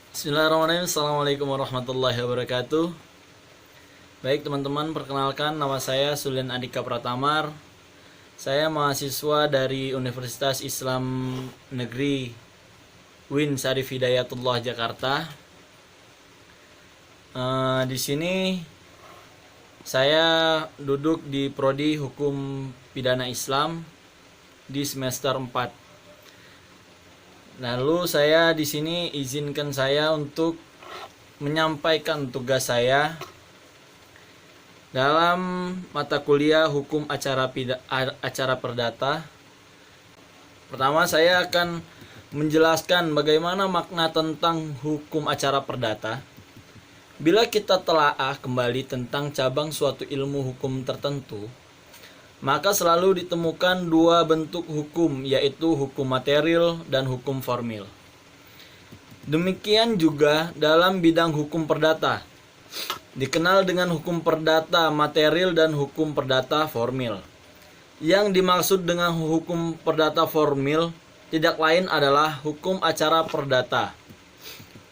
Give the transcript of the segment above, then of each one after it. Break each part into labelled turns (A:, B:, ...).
A: Bismillahirrahmanirrahim. Assalamualaikum warahmatullahi wabarakatuh. Baik teman-teman, perkenalkan nama saya Sulian Andika Pratamar. Saya mahasiswa dari Universitas Islam Negeri UIN Syarif Hidayatullah Jakarta. Di sini saya duduk di prodi Hukum Pidana Islam di semester 4. Lalu saya di sini izinkan saya untuk menyampaikan tugas saya dalam mata kuliah Hukum Acara Perdata. Pertama, saya akan menjelaskan bagaimana makna tentang hukum acara perdata. Bila kita telaah kembali tentang cabang suatu ilmu hukum tertentu, maka selalu ditemukan dua bentuk hukum, yaitu hukum material dan hukum formil. Demikian juga dalam bidang hukum perdata, dikenal dengan hukum perdata material dan hukum perdata formil. Yang dimaksud dengan hukum perdata formil tidak lain adalah hukum acara perdata.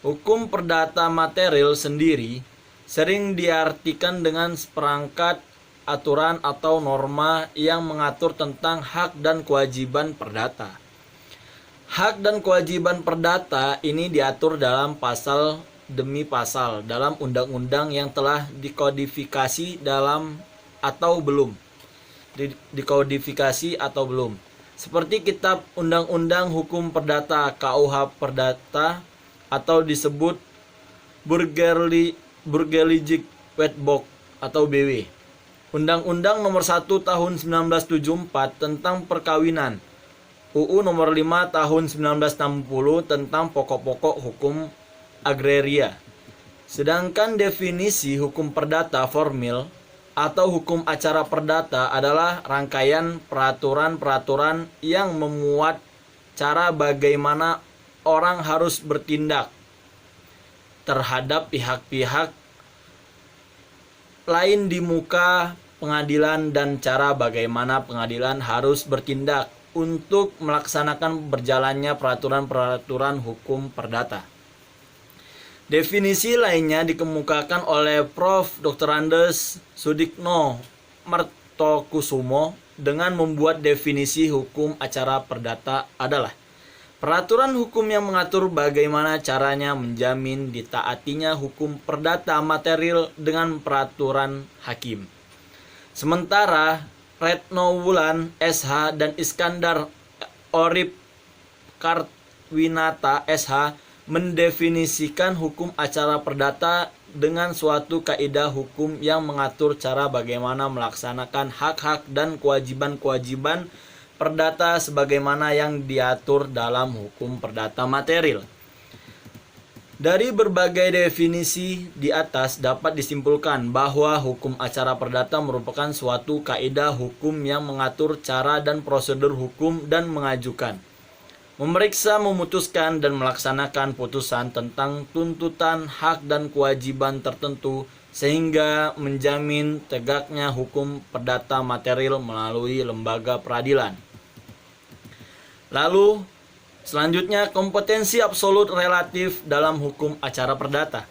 A: Hukum perdata material sendiri sering diartikan dengan seperangkat aturan atau norma yang mengatur tentang hak dan kewajiban perdata. Hak dan kewajiban perdata ini diatur dalam pasal demi pasal dalam undang-undang yang telah dikodifikasi dalam atau belum. Dikodifikasi atau belum. Seperti Kitab Undang-Undang Hukum Perdata KUH Perdata atau disebut Burgerlijk Wetboek atau BW. Undang-Undang Nomor 1 Tahun 1974 tentang Perkawinan, UU Nomor 5 Tahun 1960 tentang pokok-pokok hukum agraria. Sedangkan definisi hukum perdata formil atau hukum acara perdata adalah rangkaian peraturan-peraturan yang memuat cara bagaimana orang harus bertindak terhadap pihak-pihak lain di muka pengadilan dan cara bagaimana pengadilan harus bertindak untuk melaksanakan berjalannya peraturan-peraturan hukum perdata. Definisi lainnya dikemukakan oleh Prof. Dr. Andes Sudikno Martokusumo dengan membuat definisi hukum acara perdata adalah peraturan hukum yang mengatur bagaimana caranya menjamin ditaatinya hukum perdata material dengan peraturan hakim. Sementara Retno Wulan SH dan Iskandar Orip Kartwinata SH mendefinisikan hukum acara perdata dengan suatu kaidah hukum yang mengatur cara bagaimana melaksanakan hak-hak dan kewajiban-kewajiban perdata sebagaimana yang diatur dalam hukum perdata material. Dari berbagai definisi di atas dapat disimpulkan bahwa hukum acara perdata merupakan suatu kaidah hukum yang mengatur cara dan prosedur hukum dan mengajukan, memeriksa, memutuskan, dan melaksanakan putusan tentang tuntutan hak dan kewajiban tertentu sehingga menjamin tegaknya hukum perdata material melalui lembaga peradilan. Lalu, selanjutnya kompetensi absolut relatif dalam hukum acara perdata.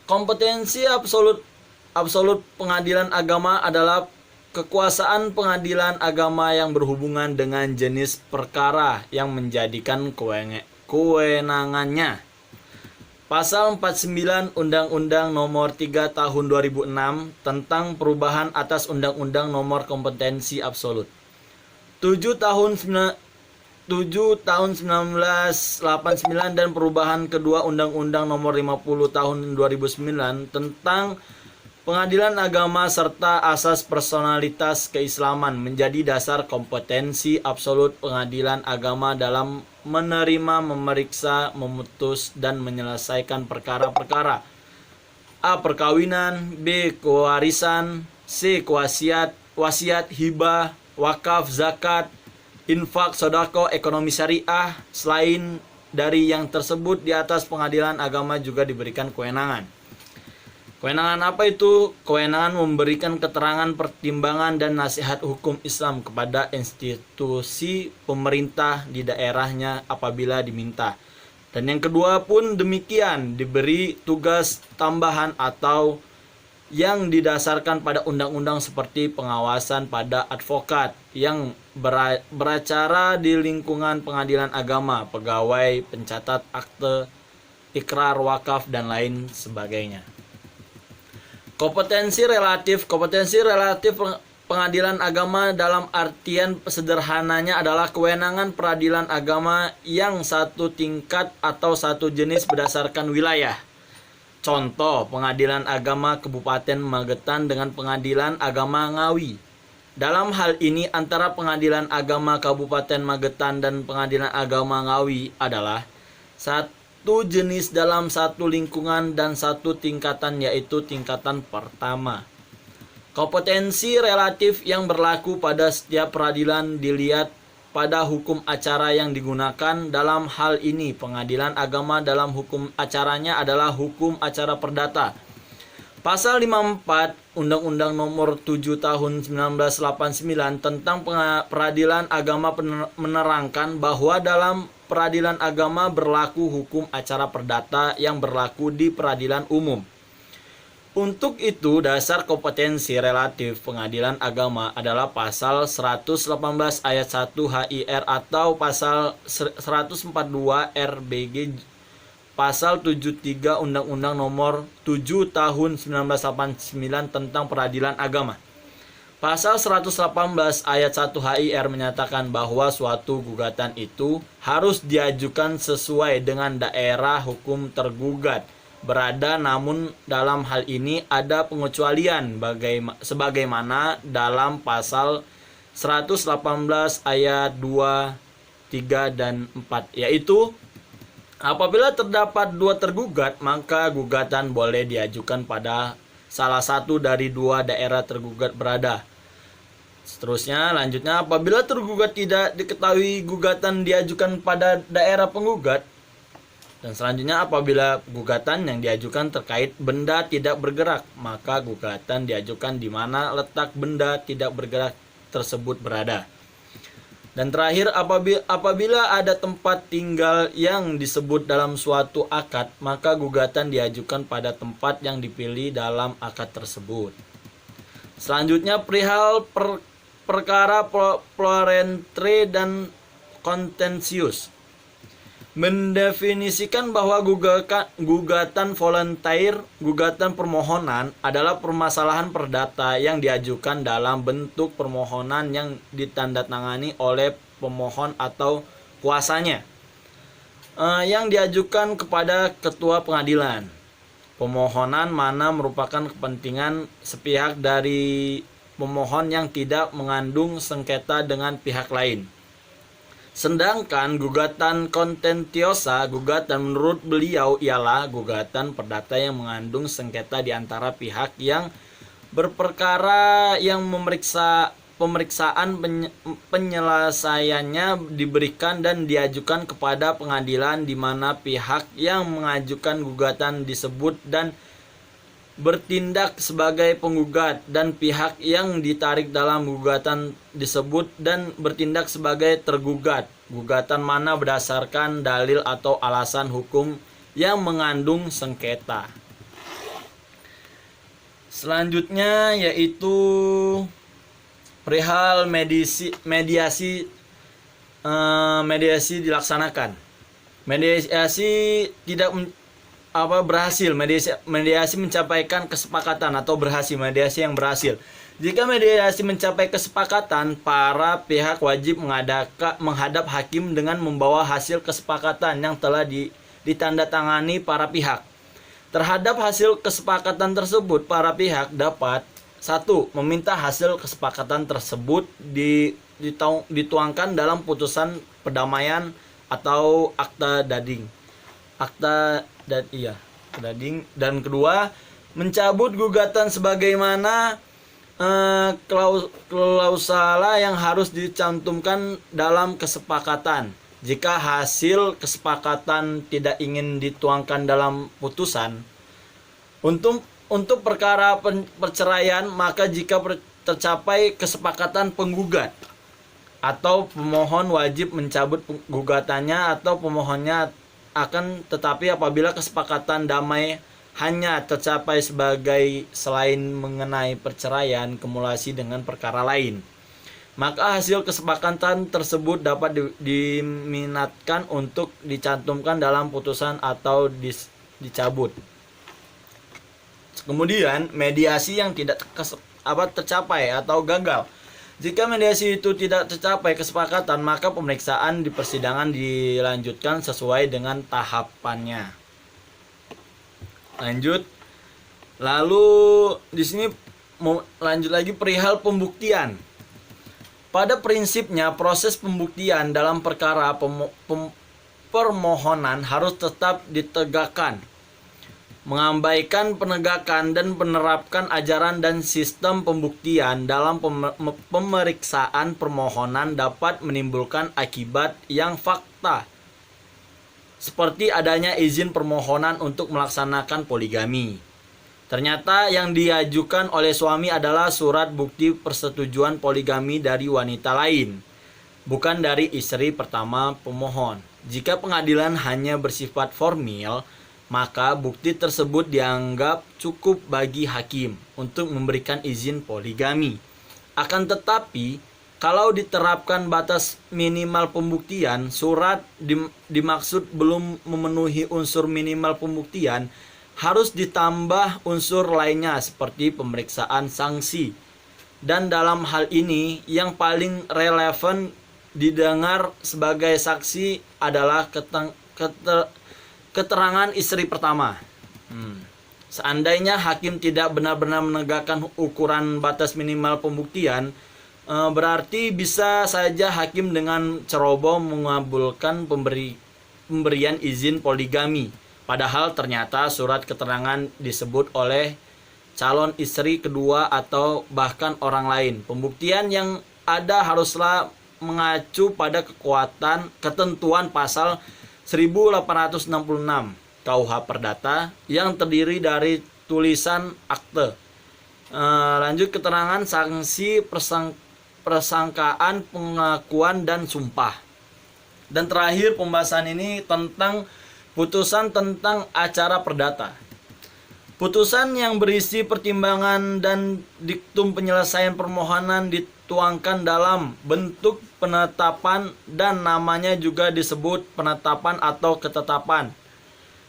A: Kompetensi absolut pengadilan agama adalah kekuasaan pengadilan agama yang berhubungan dengan jenis perkara yang menjadikan kewenangannya. Pasal 49 Undang-Undang Nomor 3 Tahun 2006 tentang perubahan atas Undang-Undang Nomor Kompetensi Absolut 7 tahun 1989 dan perubahan kedua Undang-Undang Nomor 50 Tahun 2009 tentang Pengadilan Agama serta asas personalitas keislaman menjadi dasar kompetensi absolut pengadilan agama dalam menerima, memeriksa, memutus, dan menyelesaikan perkara-perkara A. Perkawinan, B. Kewarisan, C. Wasiat, hibah, wakaf, zakat, infak, sodako, ekonomi syariah. Selain dari yang tersebut di atas, pengadilan agama juga diberikan kewenangan Kewenangan apa itu? Kewenangan memberikan keterangan, pertimbangan, dan nasihat hukum Islam kepada institusi pemerintah di daerahnya apabila diminta. Dan yang kedua pun demikian, diberi tugas tambahan atau yang didasarkan pada undang-undang seperti pengawasan pada advokat yang beracara di lingkungan pengadilan agama, pegawai, pencatat akte, ikrar wakaf, dan lain sebagainya. Kompetensi relatif pengadilan agama dalam artian sederhananya adalah kewenangan peradilan agama yang satu tingkat atau satu jenis berdasarkan wilayah. Contoh, pengadilan agama Kabupaten Magetan dengan pengadilan agama Ngawi. Dalam hal ini antara pengadilan agama Kabupaten Magetan dan pengadilan agama Ngawi adalah satu jenis dalam satu lingkungan dan satu tingkatan, yaitu tingkatan pertama. Kompetensi relatif yang berlaku pada setiap peradilan dilihat pada hukum acara yang digunakan. Dalam hal ini pengadilan agama dalam hukum acaranya adalah hukum acara perdata. Pasal 54 Undang-Undang Nomor 7 Tahun 1989 tentang peradilan agama menerangkan bahwa dalam peradilan agama berlaku hukum acara perdata yang berlaku di peradilan umum. Untuk itu, dasar kompetensi relatif pengadilan agama adalah pasal 118 ayat 1 HIR atau pasal 142 RBG, pasal 73 Undang-Undang Nomor 7 Tahun 1989 tentang peradilan agama. Pasal 118 ayat 1 HIR menyatakan bahwa suatu gugatan itu harus diajukan sesuai dengan daerah hukum tergugat berada, namun dalam hal ini ada pengecualian sebagaimana dalam pasal 118 ayat 2, 3, dan 4, yaitu apabila terdapat dua tergugat, maka gugatan boleh diajukan pada salah satu dari dua daerah tergugat berada. Seterusnya, lanjutnya, apabila tergugat tidak diketahui gugatan diajukan pada daerah penggugat. Dan selanjutnya, apabila gugatan yang diajukan terkait benda tidak bergerak, maka gugatan diajukan di mana letak benda tidak bergerak tersebut berada. Dan terakhir, apabila ada tempat tinggal yang disebut dalam suatu akad, maka gugatan diajukan pada tempat yang dipilih dalam akad tersebut. Selanjutnya, perihal perkara florentre dan kontensius mendefinisikan bahwa gugatan volunteer, gugatan permohonan adalah permasalahan perdata yang diajukan dalam bentuk permohonan yang ditandatangani oleh pemohon atau kuasanya, yang diajukan kepada ketua pengadilan. Pemohonan mana merupakan kepentingan sepihak dari pemohon yang tidak mengandung sengketa dengan pihak lain. Sedangkan gugatan kontentiosa, gugatan menurut beliau ialah gugatan perdata yang mengandung sengketa di antara pihak yang berperkara yang pemeriksaan penyelesaiannya diberikan dan diajukan kepada pengadilan di mana pihak yang mengajukan gugatan disebut dan bertindak sebagai penggugat dan pihak yang ditarik dalam gugatan disebut dan bertindak sebagai tergugat. Gugatan mana berdasarkan dalil atau alasan hukum yang mengandung sengketa. Selanjutnya yaitu perihal mediasi dilaksanakan. Mediasi tidak berhasil. Mediasi mencapaikan kesepakatan atau berhasil. Mediasi yang berhasil. Jika mediasi mencapai kesepakatan, para pihak wajib menghadap hakim dengan membawa hasil kesepakatan yang telah ditandatangani para pihak. Terhadap hasil kesepakatan tersebut, para pihak dapat 1. Meminta hasil kesepakatan tersebut dituangkan dalam putusan perdamaian atau akta dading. Dan kedua, mencabut gugatan sebagaimana klausula yang harus dicantumkan dalam kesepakatan. Jika hasil kesepakatan tidak ingin dituangkan dalam putusan, untuk perkara perceraian, maka jika tercapai kesepakatan penggugat atau pemohon wajib mencabut gugatannya atau pemohonnya akan tetapi apabila kesepakatan damai hanya tercapai sebagai selain mengenai perceraian kumulasi dengan perkara lain, maka hasil kesepakatan tersebut dapat diminatkan untuk dicantumkan dalam putusan atau dicabut. Kemudian mediasi yang tidak tercapai atau gagal. Jika mediasi itu tidak tercapai kesepakatan, maka pemeriksaan di persidangan dilanjutkan sesuai dengan tahapannya. Lanjut. Lalu di sini mau lanjut lagi perihal pembuktian. Pada prinsipnya proses pembuktian dalam perkara permohonan harus tetap ditegakkan, mengabaikan penegakan dan menerapkan ajaran dan sistem pembuktian dalam pemeriksaan permohonan dapat menimbulkan akibat yang fakta, seperti adanya izin permohonan untuk melaksanakan poligami. Ternyata yang diajukan oleh suami adalah surat bukti persetujuan poligami dari wanita lain, bukan dari istri pertama pemohon. Jika pengadilan hanya bersifat formil, maka bukti tersebut dianggap cukup bagi hakim untuk memberikan izin poligami. Akan tetapi, kalau diterapkan batas minimal pembuktian, surat dimaksud belum memenuhi unsur minimal pembuktian, harus ditambah unsur lainnya seperti pemeriksaan sanksi. Dan dalam hal ini, yang paling relevan didengar sebagai saksi adalah keterangan istri pertama. Seandainya hakim tidak benar-benar menegakkan ukuran batas minimal pembuktian, berarti bisa saja hakim dengan ceroboh mengabulkan pemberian izin poligami. Padahal ternyata surat keterangan disebut oleh calon istri kedua atau bahkan orang lain. Pembuktian yang ada haruslah mengacu pada ketentuan pasal 1866 KUH Perdata yang terdiri dari tulisan akte, lanjut keterangan sanksi persangkaan, pengakuan, dan sumpah. Dan terakhir pembahasan ini tentang putusan tentang acara perdata. Putusan yang berisi pertimbangan dan diktum penyelesaian permohonan dituangkan dalam bentuk penetapan dan namanya juga disebut penetapan atau ketetapan.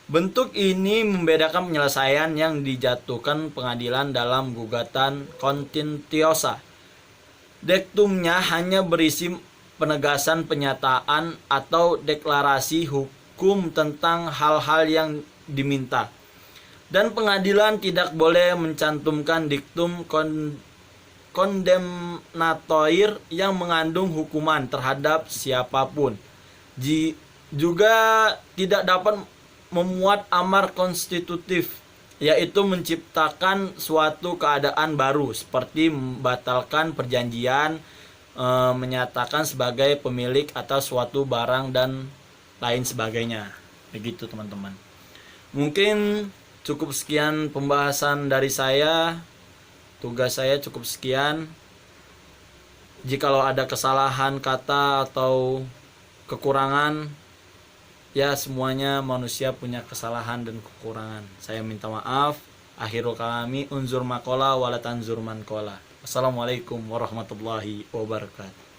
A: Bentuk ini membedakan penyelesaian yang dijatuhkan pengadilan dalam gugatan kontentiosa. Diktumnya hanya berisi penegasan penyataan atau deklarasi hukum tentang hal-hal yang diminta. Dan pengadilan tidak boleh mencantumkan diktum kondemnatoir yang mengandung hukuman terhadap siapapun. Juga tidak dapat memuat amar konstitutif, yaitu menciptakan suatu keadaan baru seperti membatalkan perjanjian, menyatakan sebagai pemilik atas suatu barang dan lain sebagainya. Begitu teman-teman. Mungkin cukup sekian pembahasan dari saya. Tugas saya cukup sekian. Jikalau ada kesalahan kata atau kekurangan, ya semuanya manusia punya kesalahan dan kekurangan. Saya minta maaf. Akhirul kalami unzur makola wala tanzur man kola. Assalamualaikum warahmatullahi wabarakatuh.